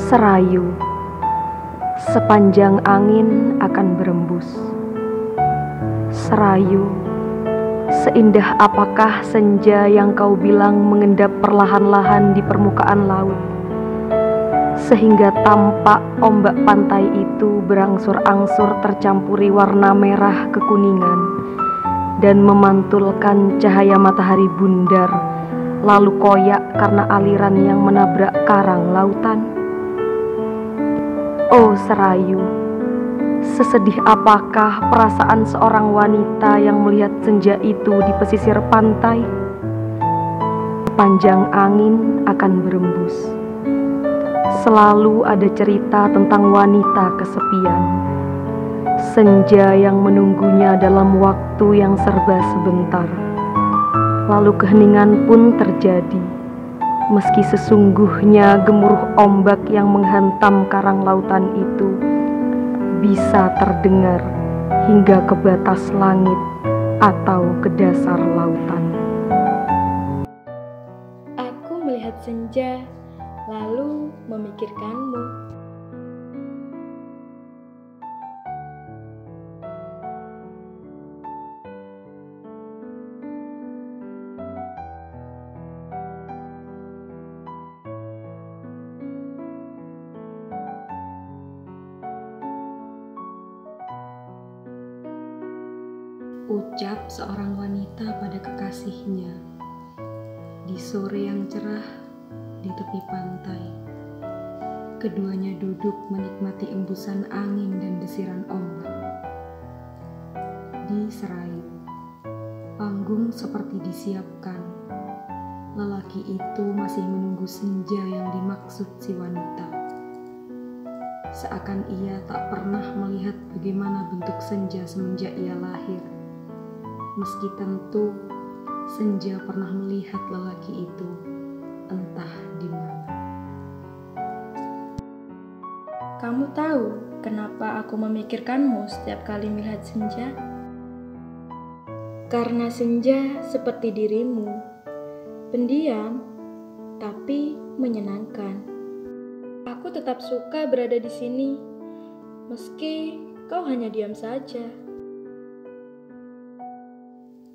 Serayu, sepanjang angin akan berembus. Serayu, seindah apakah senja yang kau bilang mengendap perlahan-lahan di permukaan laut, sehingga tampak ombak pantai itu berangsur-angsur tercampuri warna merah kekuningan dan memantulkan cahaya matahari bundar, lalu koyak karena aliran yang menabrak karang lautan. Oh Serayu, sesedih apakah perasaan seorang wanita yang melihat senja itu di pesisir pantai? Sepanjang angin akan berembus, selalu ada cerita tentang wanita kesepian, senja yang menunggunya dalam waktu yang serba sebentar. Lalu keheningan pun terjadi, meski sesungguhnya gemuruh ombak yang menghantam karang lautan itu bisa terdengar hingga ke batas langit atau ke dasar lautan. Aku melihat senja, lalu memikirkanmu. Ucap seorang wanita pada kekasihnya di sore yang cerah di tepi pantai. Keduanya duduk menikmati embusan angin dan desiran ombak. Di Serayu, panggung seperti disiapkan. Lelaki itu masih menunggu senja yang dimaksud si wanita. Seakan ia tak pernah melihat bagaimana bentuk senja semenjak ia lahir. Meski tentu senja pernah melihat lelaki itu, entah di mana. Kamu tahu kenapa aku memikirkanmu setiap kali melihat senja? Karena senja seperti dirimu, pendiam tapi menyenangkan. Aku tetap suka berada di sini, meski kau hanya diam saja.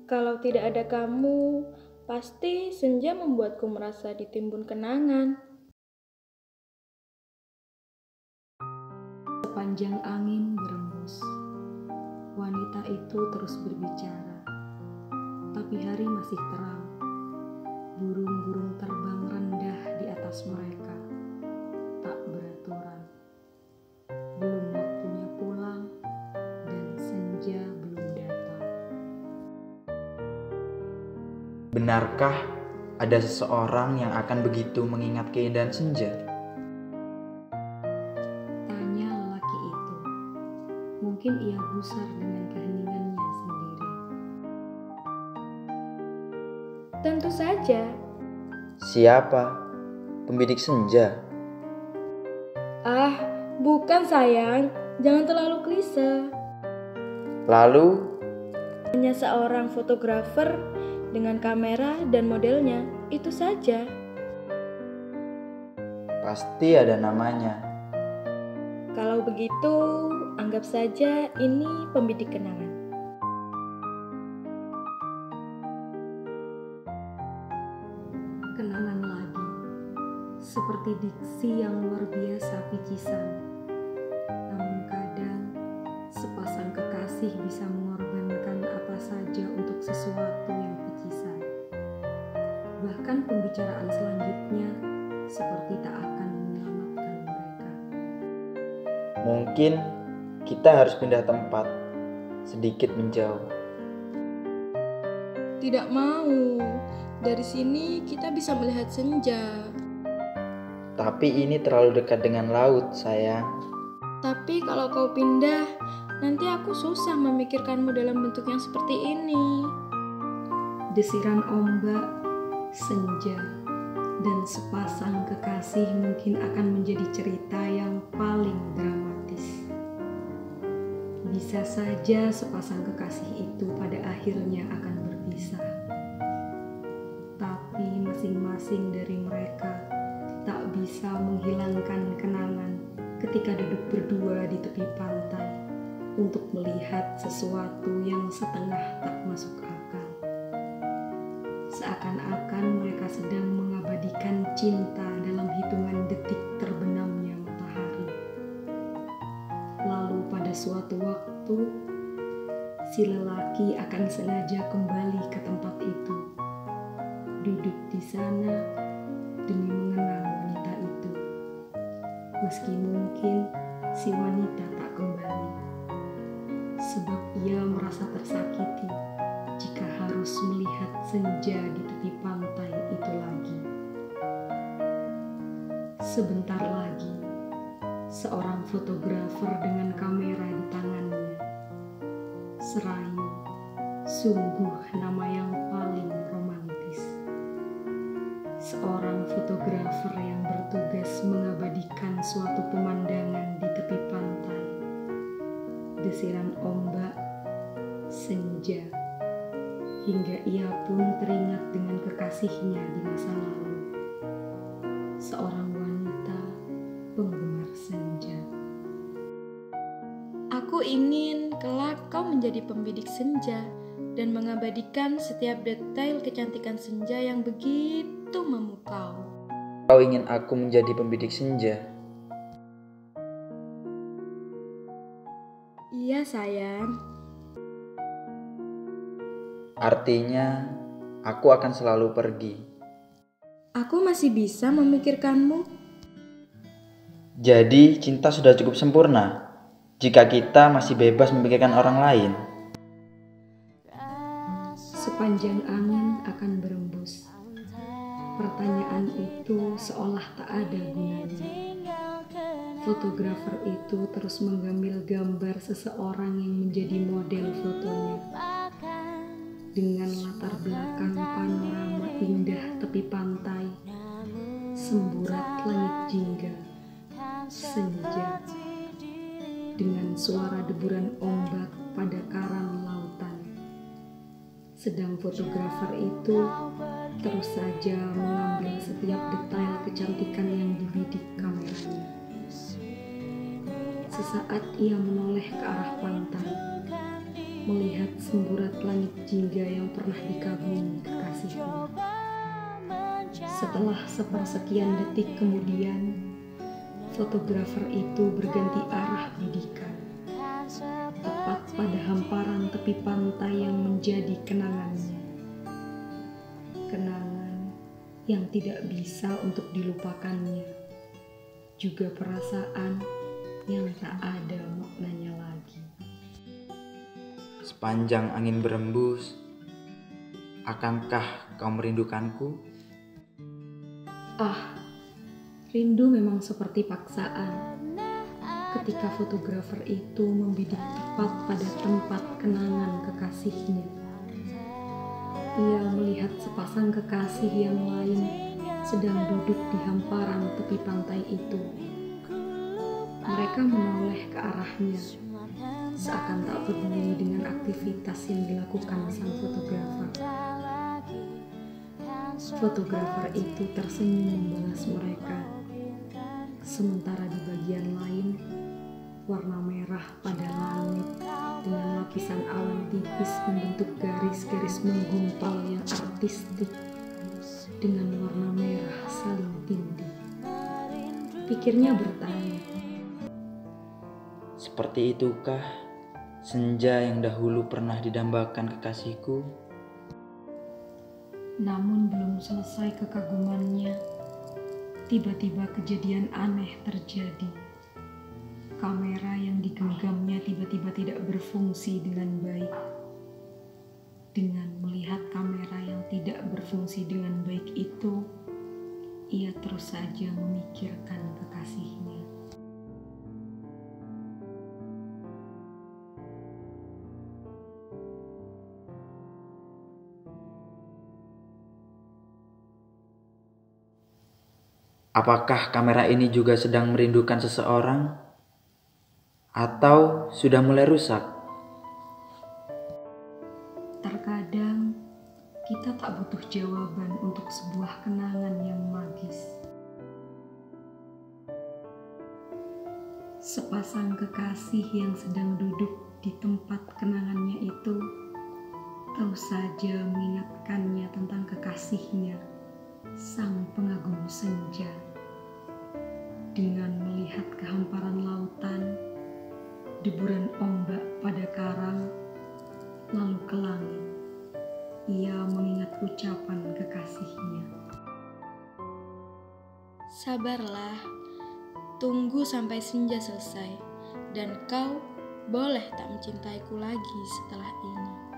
Kalau tidak ada kamu, pasti senja membuatku merasa ditimbun kenangan. Sepanjang angin berembus, wanita itu terus berbicara. Tapi hari masih terang. Burung-burung terbang rendah di atas mereka, tak beraturan. Belum waktunya pulang, dan senja belum datang. Benarkah ada seseorang yang akan begitu mengingat keindahan senja? Tanya lelaki itu. Mungkin ia gusar dengan keheningannya sendiri. Tentu saja. Siapa? Pembidik senja? Ah, bukan sayang. Jangan terlalu klise. Lalu? Hanya seorang fotografer dengan kamera dan modelnya, itu saja. Pasti ada namanya. Kalau begitu, anggap saja ini pembidik kenangan. Kenangan lagi, seperti diksi yang luar biasa picisan. Namun kadang, sepasang kekasih bisa mengorbankan apa saja untuk sesuatu yang picisan. Bahkan pembicaraan selanjutnya seperti tak akan menyelamatkan mereka. Mungkin kita harus pindah tempat, sedikit menjauh. Tidak mau. Dari sini kita bisa melihat senja. Tapi ini terlalu dekat dengan laut, sayang. Tapi kalau kau pindah, nanti aku susah memikirkanmu dalam bentuk yang seperti ini. Desiran ombak, senja, dan sepasang kekasih mungkin akan menjadi cerita yang paling dramatis. Bisa saja sepasang kekasih itu pada akhirnya akan berpisah. Tapi masing-masing dari mereka tak bisa menghilangkan kenangan ketika duduk berdua di tepi pantai untuk melihat sesuatu yang setengah tak masuk akal. Seakan-akan mereka sedang mengabadikan cinta dalam hitungan detik terbenamnya matahari. Lalu pada suatu waktu, si lelaki akan sengaja kembali ke tempat itu, duduk di sana demi mengenang wanita itu. Meski mungkin si wanita tak kembali, sebab ia merasa tersakiti jika harus melihat senja di tepi pantai itu lagi. Sebentar lagi, seorang fotografer dengan kamera di tangannya. Serayu, sungguh nama yang paling romantis. Seorang fotografer yang bertugas mengabadikan suatu pemandangan di tepi pantai. Desiran ombak, senja, hingga ia pun teringat dengan kekasihnya di masa lalu. Seorang wanita penggemar senja. Aku ingin kelak kau menjadi pembidik senja dan mengabadikan setiap detail kecantikan senja yang begitu memukau. Kau ingin aku menjadi pembidik senja? Iya sayang. Artinya, aku akan selalu pergi. Aku masih bisa memikirkanmu. Jadi, cinta sudah cukup sempurna jika kita masih bebas memikirkan orang lain. Sepanjang angin akan berembus. Pertanyaan itu seolah tak ada gunanya. Fotografer itu terus menggambil gambar seseorang yang menjadi model fotonya. Dengan latar belakang panorama indah tepi pantai, semburat langit jingga, senja, dengan suara deburan ombak pada karang lautan. Sedang fotografer itu terus saja mengambil setiap detail kecantikan yang dibidik kameranya. Sesaat ia menoleh ke arah pantai, melihat semburat langit jingga yang pernah dikagumi kekasihnya. Setelah sepersekian detik kemudian, fotografer itu berganti arah bidikan, tepat pada hamparan tepi pantai yang menjadi kenangannya. Kenangan yang tidak bisa untuk dilupakannya, juga perasaan yang tak ada maknanya lagi. Sepanjang angin berembus, akankah kau merindukanku? Ah, rindu memang seperti paksaan. Ketika fotografer itu membidik tepat pada tempat kenangan kekasihnya, ia melihat sepasang kekasih yang lain sedang duduk di hamparan tepi pantai itu. Mereka menoleh ke arahnya, seakan tak peduli dengan aktivitas yang dilakukan sang fotografer. Fotografer itu tersenyum membalas mereka, sementara di bagian lain, warna merah pada langit dengan lapisan awan tipis membentuk garis-garis menggumpal yang artistik dengan warna merah saling tindih. Pikirnya bertanya, Seperti itukah senja yang dahulu pernah didambakan kekasihku? namun belum selesai kekagumannya, tiba-tiba kejadian aneh terjadi. Kamera yang digenggamnya tiba-tiba tidak berfungsi dengan baik. Dengan melihat kamera yang tidak berfungsi dengan baik itu, ia terus saja memikirkan kekasihnya. Apakah kamera ini juga sedang merindukan seseorang? Atau sudah mulai rusak? Terkadang kita tak butuh jawaban untuk sebuah kenangan yang magis. Sepasang kekasih yang sedang duduk di tempat kenangannya itu tahu saja mengingatkannya tentang kekasihnya, sang pengagum senja. Dengan melihat kehamparan lautan, deburan ombak pada karang, lalu ke langit, ia mengingat ucapan kekasihnya. Sabarlah, tunggu sampai senja selesai, dan kau boleh tak mencintaiku lagi setelah ini.